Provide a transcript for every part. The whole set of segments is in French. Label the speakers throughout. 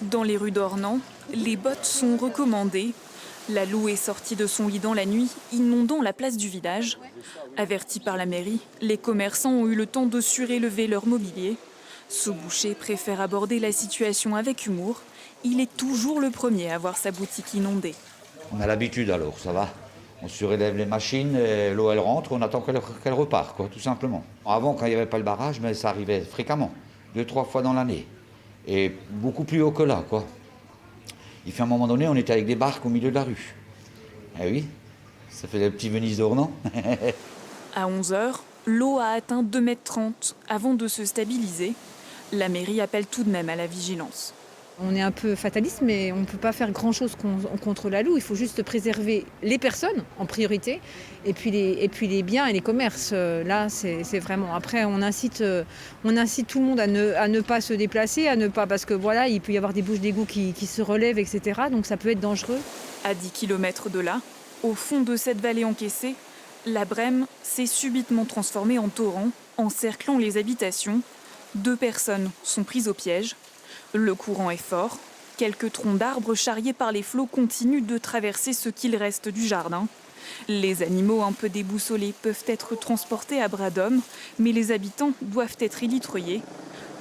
Speaker 1: Dans les rues d'Ornans, les bottes sont recommandées. La Loue est sortie de son lit dans la nuit, inondant la place du village. Avertis par la mairie, les commerçants ont eu le temps de surélever leur mobilier. Ce boucher préfère aborder la situation avec humour. Il est toujours le premier à voir sa boutique inondée.
Speaker 2: On a l'habitude alors, ça va. On surélève les machines, et l'eau elle rentre, on attend qu'elle repart, quoi, tout simplement. Avant, quand il n'y avait pas le barrage, mais ça arrivait fréquemment, 2-3 fois dans l'année. Et beaucoup plus haut que là, quoi. Il fait un moment donné, on était avec des barques au milieu de la rue. Eh oui, ça fait le petit Venise d'Ornans.
Speaker 1: À 11 h, l'eau a atteint 2,30 m avant de se stabiliser. La mairie appelle tout de même à la vigilance.
Speaker 3: On est un peu fataliste, mais on ne peut pas faire grand-chose contre la Loue. Il faut juste préserver les personnes en priorité, et puis les biens et les commerces. Là, c'est vraiment. Après, on incite tout le monde à ne pas se déplacer, à ne pas, parce que voilà, il peut y avoir des bouches d'égout qui se relèvent, etc. Donc ça peut être dangereux.
Speaker 1: À 10 km de là, au fond de cette vallée encaissée, la Brème s'est subitement transformée en torrent, encerclant les habitations. 2 personnes sont prises au piège. Le courant est fort. Quelques troncs d'arbres charriés par les flots continuent de traverser ce qu'il reste du jardin. Les animaux un peu déboussolés peuvent être transportés à bras d'hommes, mais les habitants doivent être élitreillés.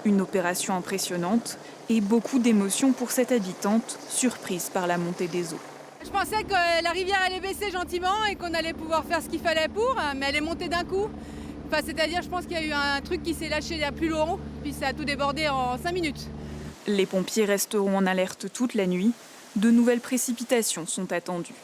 Speaker 1: Une opération impressionnante et beaucoup d'émotions pour cette habitante, surprise par la montée des eaux.
Speaker 4: Je pensais que la rivière allait baisser gentiment et qu'on allait pouvoir faire ce qu'il fallait pour, mais elle est montée d'un coup. Enfin, c'est-à-dire, je pense qu'il y a eu un truc qui s'est lâché à plus long, puis ça a tout débordé en 5 minutes.
Speaker 1: Les pompiers resteront en alerte toute la nuit. De nouvelles précipitations sont attendues.